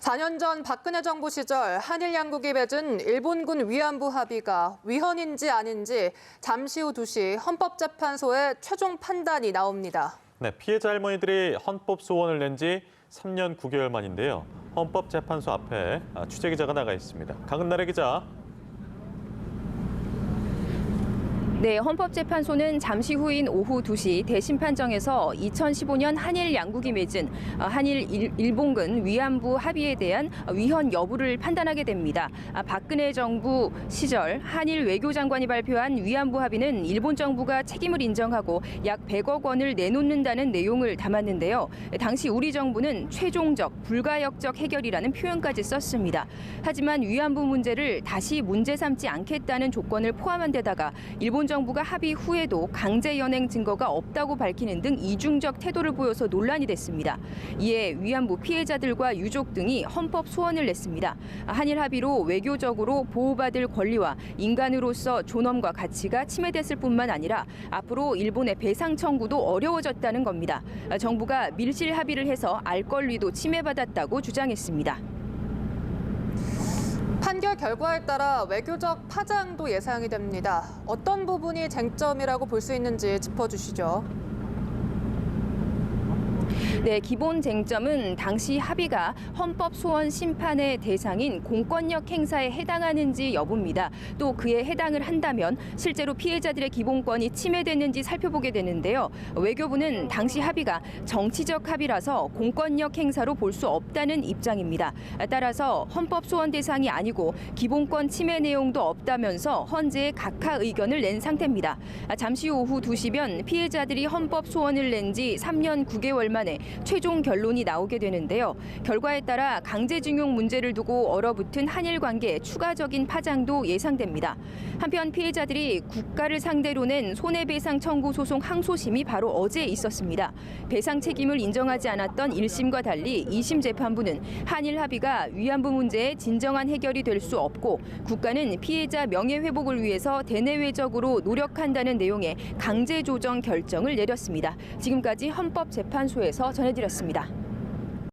4년 전 박근혜 정부 시절 한일 양국이 맺은 일본군 위안부 합의가 위헌인지 아닌지 잠시 후 2시 헌법재판소의 최종 판단이 나옵니다. 네, 피해자 할머니들이 헌법 소원을 낸 지 3년 9개월 만인데요. 헌법재판소 앞에 취재기자가 나가 있습니다. 강은나래 기자. 네, 헌법재판소는 잠시 후인 오후 2시 대심판정에서 2015년 한일 양국이 맺은 한일 일본군 위안부 합의에 대한 위헌 여부를 판단하게 됩니다. 박근혜 정부 시절 한일 외교장관이 발표한 위안부 합의는 일본 정부가 책임을 인정하고 약 100억 원을 내놓는다는 내용을 담았는데요. 당시 우리 정부는 최종적, 불가역적 해결이라는 표현까지 썼습니다. 하지만 위안부 문제를 다시 문제 삼지 않겠다는 조건을 포함한 데다가 일본 정부가 합의 후에도 강제 연행 증거가 없다고 밝히는 등 이중적 태도를 보여서 논란이 됐습니다. 이에 위안부 피해자들과 유족 등이 헌법 소원을 냈습니다. 한일 합의로 외교적으로 보호받을 권리와 인간으로서 존엄과 가치가 침해됐을 뿐만 아니라 앞으로 일본의 배상 청구도 어려워졌다는 겁니다. 정부가 밀실 합의를 해서 알 권리도 침해받았다고 주장했습니다. 판결 결과에 따라 외교적 파장도 예상이 됩니다. 어떤 부분이 쟁점이라고 볼 수 있는지 짚어주시죠. 네, 기본 쟁점은 당시 합의가 헌법 소원 심판의 대상인 공권력 행사에 해당하는지 여부입니다. 또 그에 해당을 한다면 실제로 피해자들의 기본권이 침해됐는지 살펴보게 되는데요. 외교부는 당시 합의가 정치적 합의라서 공권력 행사로 볼 수 없다는 입장입니다. 따라서 헌법 소원 대상이 아니고 기본권 침해 내용도 없다면서 헌재에 각하 의견을 낸 상태입니다. 잠시 후 오후 2시면 피해자들이 헌법 소원을 낸 지 3년 9개월 만에 최종 결론이 나오게 되는데요. 결과에 따라 강제징용 문제를 두고 얼어붙은 한일 관계에 추가적인 파장도 예상됩니다. 한편 피해자들이 국가를 상대로 낸 손해배상 청구 소송 항소심이 바로 어제 있었습니다. 배상 책임을 인정하지 않았던 1심과 달리 2심 재판부는 한일 합의가 위안부 문제의 진정한 해결이 될 수 없고 국가는 피해자 명예회복을 위해서 대내외적으로 노력한다는 내용의 강제조정 결정을 내렸습니다. 지금까지 헌법재판소에서 전해드렸습니다.